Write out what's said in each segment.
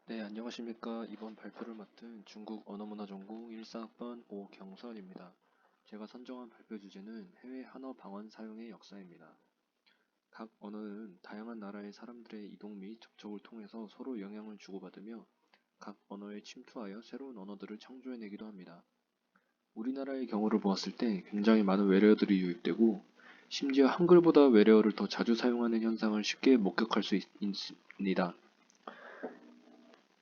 네, 안녕하십니까. 이번 발표를 맡은 중국 언어문화전공 14학번 오경선입니다. 제가 선정한 발표 주제는 해외 한어 방언 사용의 역사입니다. 각 언어는 다양한 나라의 사람들의 이동 및 접촉을 통해서 서로 영향을 주고받으며 각 언어에 침투하여 새로운 언어들을 창조해내기도 합니다. 우리나라의 경우를 보았을 때 굉장히 많은 외래어들이 유입되고 심지어 한글보다 외래어를 더 자주 사용하는 현상을 쉽게 목격할 수 있습니다.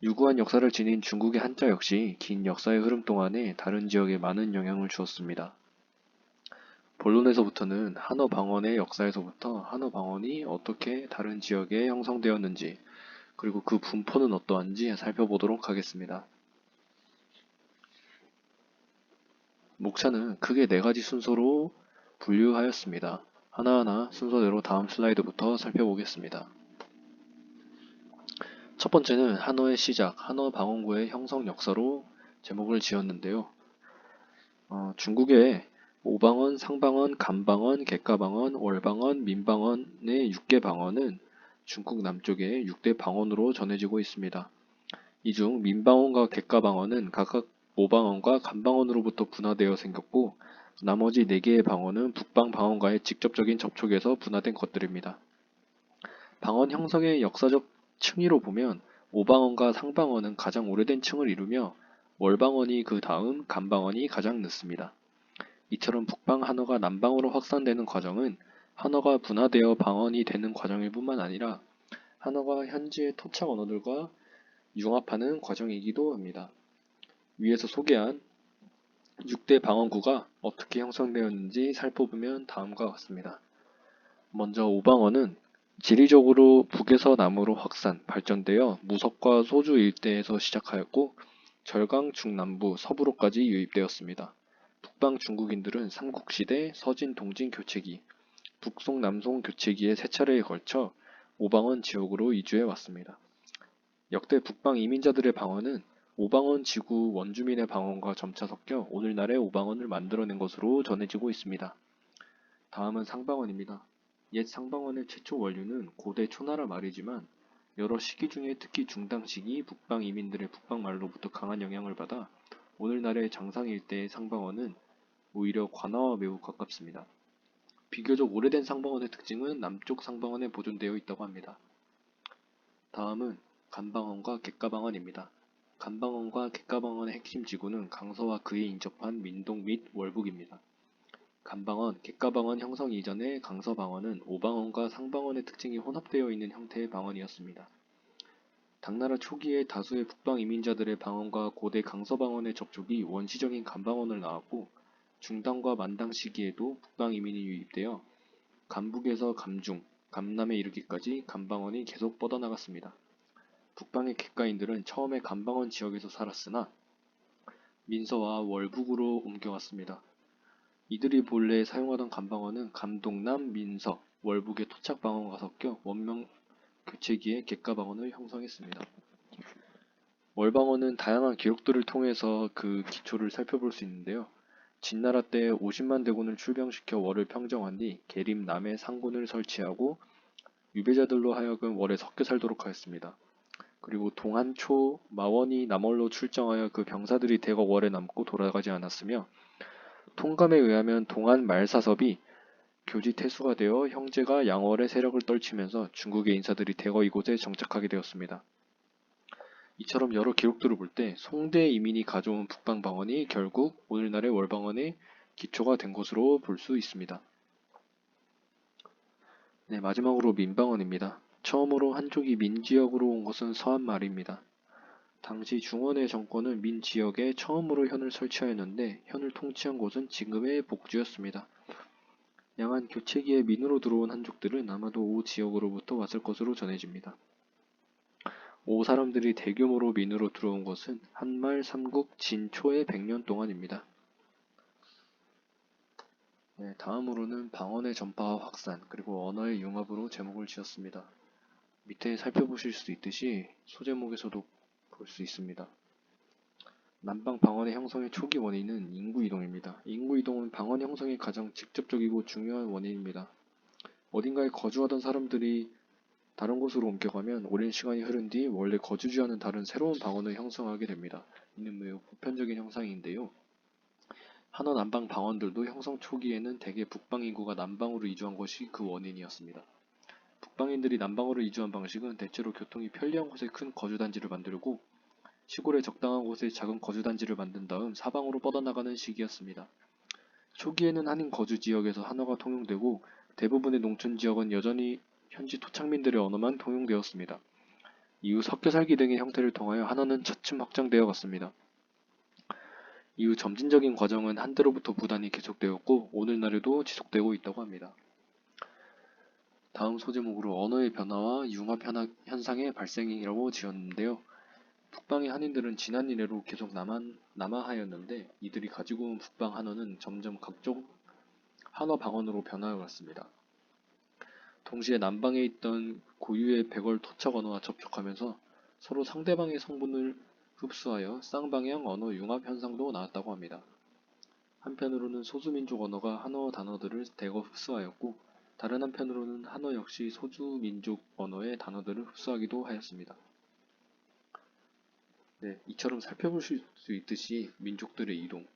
유구한 역사를 지닌 중국의 한자 역시 긴 역사의 흐름 동안에 다른 지역에 많은 영향을 주었습니다. 본론에서부터는 한어 방언의 역사에서부터 한어 방언이 어떻게 다른 지역에 형성되었는지, 그리고 그 분포는 어떠한지 살펴보도록 하겠습니다. 목차는 크게 4가지 순서로 분류하였습니다. 하나하나 순서대로 다음 슬라이드부터 살펴보겠습니다. 첫 번째는 한어의 시작, 한어 방언구의 형성 역사로 제목을 지었는데요. 중국의 오방언, 상방언, 간방언, 객가방언, 월방언, 민방언의 6개 방언은 중국 남쪽의 6대 방언으로 전해지고 있습니다. 이 중 민방언과 객가방언은 각각 오방언과 간방언으로부터 분화되어 생겼고, 나머지 4개의 방언은 북방 방언과의 직접적인 접촉에서 분화된 것들입니다. 방언 형성의 역사적 층위로 보면 오방언과 상방언은 가장 오래된 층을 이루며 월방언이 그 다음, 간방언이 가장 늦습니다. 이처럼 북방 한어가 남방으로 확산되는 과정은 한어가 분화되어 방언이 되는 과정일 뿐만 아니라 한어가 현지의 토착 언어들과 융합하는 과정이기도 합니다. 위에서 소개한 6대 방언구가 어떻게 형성되었는지 살펴보면 다음과 같습니다. 먼저 오방언은 지리적으로 북에서 남으로 확산, 발전되어 무석과 소주 일대에서 시작하였고 절강 중남부 서부로까지 유입되었습니다. 북방 중국인들은 삼국시대, 서진, 동진 교체기, 북송, 남송 교체기에 3차례에 걸쳐 오방언 지역으로 이주해 왔습니다. 역대 북방 이민자들의 방언은 오방언 지구 원주민의 방언과 점차 섞여 오늘날의 오방언을 만들어낸 것으로 전해지고 있습니다. 다음은 상방언입니다. 옛 상방언의 최초 원류는 고대 초나라 말이지만 여러 시기 중에 특히 중당 시기 북방 이민들의 북방말로부터 강한 영향을 받아 오늘날의 장상 일대의 상방언은 오히려 관어와 매우 가깝습니다. 비교적 오래된 상방언의 특징은 남쪽 상방언에 보존되어 있다고 합니다. 다음은 간방언과 객가방언입니다. 간방언과 객가방언의 핵심 지구는 강서와 그에 인접한 민동 및 월북입니다. 간방언, 객가방언 형성 이전의 강서방언은 오방언과 상방언의 특징이 혼합되어 있는 형태의 방언이었습니다. 당나라 초기에 다수의 북방 이민자들의 방언과 고대 강서방언의 접촉이 원시적인 간방언을 낳았고 중당과 만당 시기에도 북방 이민이 유입되어 감북에서 감중, 감남에 이르기까지 간방언이 계속 뻗어나갔습니다. 북방의 객가인들은 처음에 간방언 지역에서 살았으나 민서와 월북으로 옮겨왔습니다. 이들이 본래 사용하던 간방언은 감동남, 민서, 월북의 토착 방언과 섞여 원명 교체기의 객가방언을 형성했습니다. 월방언은 다양한 기록들을 통해서 그 기초를 살펴볼 수 있는데요. 진나라 때 50만 대군을 출병시켜 월을 평정한 뒤 계림 남에 상군을 설치하고 유배자들로 하여금 월에 섞여 살도록 하였습니다. 그리고 동한 초 마원이 남월로 출정하여 그 병사들이 대거 월에 남고 돌아가지 않았으며 통감에 의하면 동한 말사섭이 교지 태수가 되어 형제가 양월의 세력을 떨치면서 중국의 인사들이 대거 이곳에 정착하게 되었습니다. 이처럼 여러 기록들을 볼 때 송대 이민이 가져온 북방 방언이 결국 오늘날의 월방언의 기초가 된 것으로 볼 수 있습니다. 네, 마지막으로 민방언입니다. 처음으로 한족이 민지역으로 온 것은 서한말입니다. 당시 중원의 정권은 민지역에 처음으로 현을 설치하였는데 현을 통치한 곳은 지금의 복주였습니다. 양안 교체기에 민으로 들어온 한족들은 아마도 오 지역으로부터 왔을 것으로 전해집니다. 오 사람들이 대규모로 민으로 들어온 것은 한말 삼국 진초의 100년 동안입니다. 네, 다음으로는 방언의 전파와 확산, 그리고 언어의 융합으로 제목을 지었습니다. 밑에 살펴보실 수 있듯이 소제목에서도 볼 수 있습니다. 남방 방언의 형성의 초기 원인은 인구이동입니다. 인구이동은 방언 형성의 가장 직접적이고 중요한 원인입니다. 어딘가에 거주하던 사람들이 다른 곳으로 옮겨가면 오랜 시간이 흐른 뒤 원래 거주지와는 다른 새로운 방언을 형성하게 됩니다. 이는 매우 보편적인 현상인데요. 한어 남방 방언들도 형성 초기에는 대개 북방 인구가 남방으로 이주한 것이 그 원인이었습니다. 북방인들이 남방으로 이주한 방식은 대체로 교통이 편리한 곳에 큰 거주단지를 만들고 시골에 적당한 곳에 작은 거주단지를 만든 다음 사방으로 뻗어나가는 식이었습니다. 초기에는 한인 거주 지역에서 한어가 통용되고 대부분의 농촌 지역은 여전히 현지 토착민들의 언어만 통용되었습니다. 이후 섞여살기 등의 형태를 통하여 한어는 차츰 확장되어 갔습니다. 이후 점진적인 과정은 한때로부터 무단히 계속되었고 오늘날에도 지속되고 있다고 합니다. 다음 소제목으로 언어의 변화와 융합 현상의 발생이라고 지었는데요. 북방의 한인들은 지난 이래로 계속 남하하였는데 이들이 가지고 온 북방 한어는 점점 각종 한어 방언으로 변화해갔습니다. 동시에 남방에 있던 고유의 백월 토착 언어와 접촉하면서 서로 상대방의 성분을 흡수하여 쌍방향 언어 융합 현상도 나왔다고 합니다. 한편으로는 소수민족 언어가 한어 단어들을 대거 흡수하였고 다른 한편으로는 한어 역시 소수민족 언어의 단어들을 흡수하기도 하였습니다. 네, 이처럼 살펴볼 수 있듯이 민족들의 이동,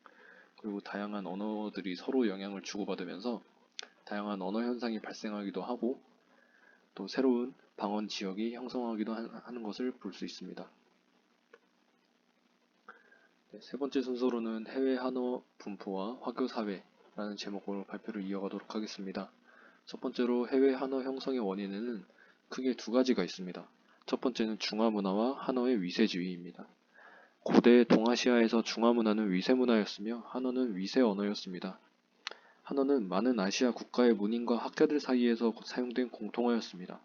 그리고 다양한 언어들이 서로 영향을 주고받으면서 다양한 언어 현상이 발생하기도 하고 또 새로운 방언 지역이 형성하기도 하는 것을 볼 수 있습니다. 네, 세 번째 순서로는 해외 한어 분포와 화교 사회라는 제목으로 발표를 이어가도록 하겠습니다. 첫 번째로 해외 한어 형성의 원인에는 크게 두 가지가 있습니다. 첫 번째는 중화문화와 한어의 위세지위입니다. 고대 동아시아에서 중화문화는 위세문화였으며 한어는 위세 언어였습니다. 한어는 많은 아시아 국가의 문인과 학자들 사이에서 사용된 공통어였습니다.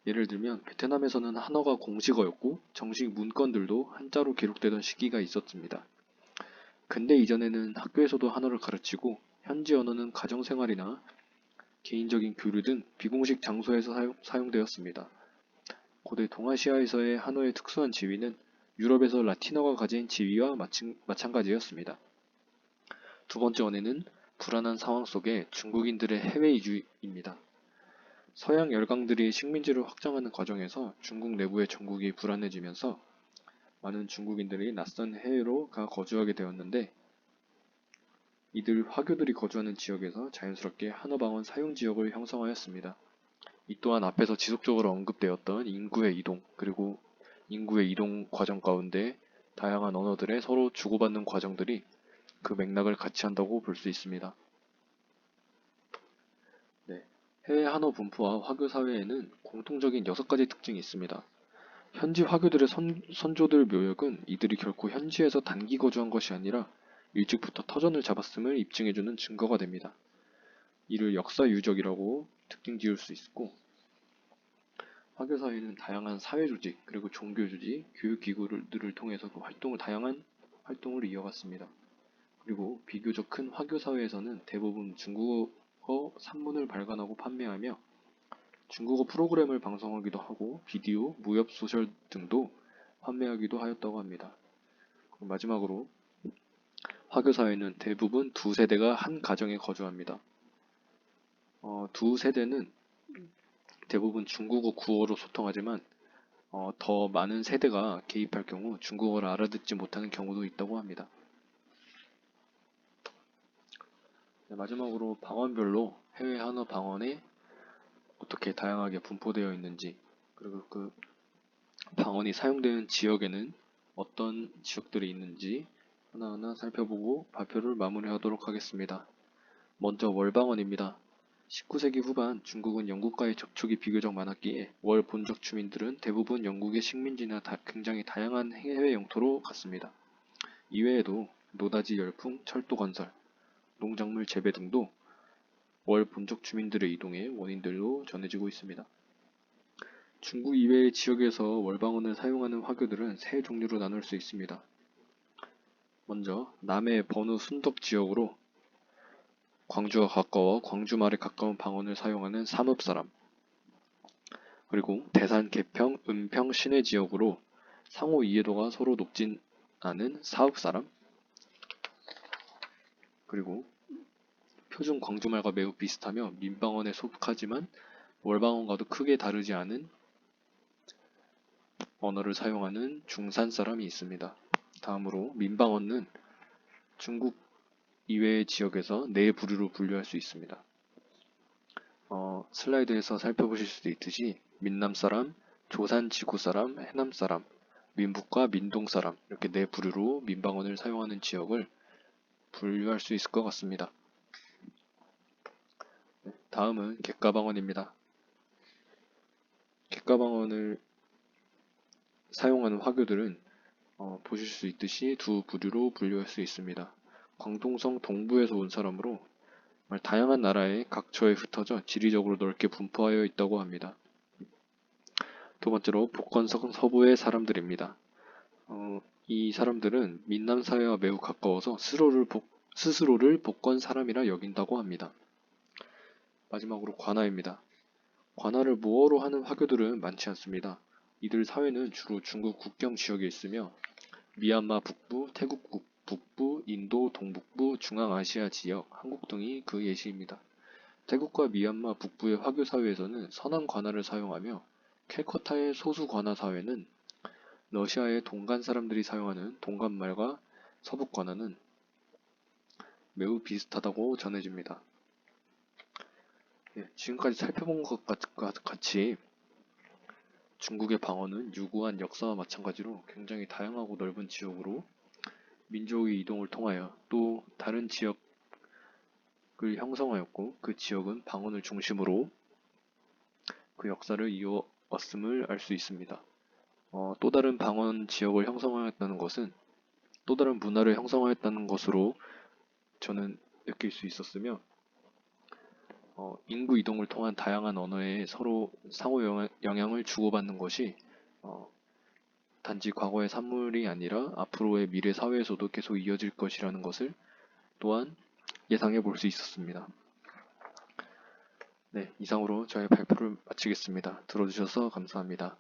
예를 들면 베트남에서는 한어가 공식어였고 정식 문건들도 한자로 기록되던 시기가 있었습니다. 근대 이전에는 학교에서도 한어를 가르치고 현지 언어는 가정생활이나 개인적인 교류 등 비공식 장소에서 사용되었습니다. 고대 동아시아에서의 한어의 특수한 지위는 유럽에서 라틴어가 가진 지위와 마찬가지였습니다. 두 번째 원인은 불안한 상황 속에 중국인들의 해외 이주입니다. 서양 열강들이 식민지를 확장하는 과정에서 중국 내부의 정국이 불안해지면서 많은 중국인들이 낯선 해외로 가 거주하게 되었는데 이들 화교들이 거주하는 지역에서 자연스럽게 한어 방언 사용 지역을 형성하였습니다. 이 또한 앞에서 지속적으로 언급되었던 인구의 이동, 그리고 인구의 이동 과정 가운데 다양한 언어들의 서로 주고받는 과정들이 그 맥락을 같이 한다고 볼 수 있습니다. 네, 해외 한어 분포와 화교 사회에는 공통적인 6가지 특징이 있습니다. 현지 화교들의 선조들 묘역은 이들이 결코 현지에서 단기 거주한 것이 아니라 일찍부터 터전을 잡았음을 입증해주는 증거가 됩니다. 이를 역사 유적이라고 특징 지을 수 있고 화교 사회는 다양한 사회 조직, 그리고 종교 조직, 교육 기구들을 통해서 다양한 활동을 이어갔습니다. 그리고 비교적 큰 화교 사회에서는 대부분 중국어 산문을 발간하고 판매하며 중국어 프로그램을 방송하기도 하고 비디오, 무협 소설 등도 판매하기도 하였다고 합니다. 마지막으로 화교 사회는 대부분 두 세대가 한 가정에 거주합니다. 두 세대는 대부분 중국어 구어로 소통하지만 더 많은 세대가 개입할 경우 중국어를 알아듣지 못하는 경우도 있다고 합니다. 네, 마지막으로 방언별로 해외 한어 방언에 어떻게 다양하게 분포되어 있는지, 그리고 그 방언이 사용되는 지역에는 어떤 지역들이 있는지 하나하나 살펴보고 발표를 마무리하도록 하겠습니다. 먼저 월방언입니다. 19세기 후반 중국은 영국과의 접촉이 비교적 많았기에 월 본적 주민들은 대부분 영국의 식민지나 굉장히 다양한 해외 영토로 갔습니다. 이외에도 노다지 열풍, 철도 건설, 농작물 재배 등도 월 본적 주민들의 이동의 원인들로 전해지고 있습니다. 중국 이외의 지역에서 월방언을 사용하는 화교들은 세 종류로 나눌 수 있습니다. 먼저 남해 번우 순덕 지역으로 광주와 가까워 광주 말에 가까운 방언을 사용하는 삼읍사람, 그리고 대산, 개평, 은평, 신해 지역으로 상호 이해도가 서로 높진 않은 사읍사람, 그리고 표준 광주말과 매우 비슷하며 민방언에 속하지만 월방언과도 크게 다르지 않은 언어를 사용하는 중산 사람이 있습니다. 다음으로 민방언은 중국 이외의 지역에서 네 부류로 분류할 수 있습니다. 슬라이드에서 살펴보실 수도 있듯이 민남 사람, 조산 지구 사람, 해남 사람, 민북과 민동 사람 이렇게 네 부류로 민방언을 사용하는 지역을 분류할 수 있을 것 같습니다. 다음은 객가방언입니다. 객가방언을 사용하는 화교들은 보실 수 있듯이 두 부류로 분류할 수 있습니다. 광동성 동부에서 온 사람으로 다양한 나라의 각처에 흩어져 지리적으로 넓게 분포하여 있다고 합니다. 두 번째로 복건성 서부의 사람들입니다. 이 사람들은 민남 사회와 매우 가까워서 스스로를 복건 사람이라 여긴다고 합니다. 마지막으로 관아입니다. 관아를 모어로 하는 화교들은 많지 않습니다. 이들 사회는 주로 중국 국경 지역에 있으며 미얀마 북부, 태국 북부, 인도 동북부, 중앙아시아 지역, 한국 등이 그 예시입니다. 태국과 미얀마 북부의 화교 사회에서는 선암 관아를 사용하며 캘커타의 소수 관아 사회는 러시아의 동간 사람들이 사용하는 동간말과 서북 관아는 매우 비슷하다고 전해집니다. 지금까지 살펴본 것과 같이 중국의 방언은 유구한 역사와 마찬가지로 굉장히 다양하고 넓은 지역으로 민족의 이동을 통하여 또 다른 지역을 형성하였고 그 지역은 방언을 중심으로 그 역사를 이어왔음을 알 수 있습니다. 또 다른 방언 지역을 형성하였다는 것은 또 다른 문화를 형성하였다는 것으로 저는 느낄 수 있었으며 인구 이동을 통한 다양한 언어에 서로 상호 영향을 주고받는 것이 단지 과거의 산물이 아니라 앞으로의 미래 사회에서도 계속 이어질 것이라는 것을 또한 예상해 볼 수 있었습니다. 네, 이상으로 저의 발표를 마치겠습니다. 들어주셔서 감사합니다.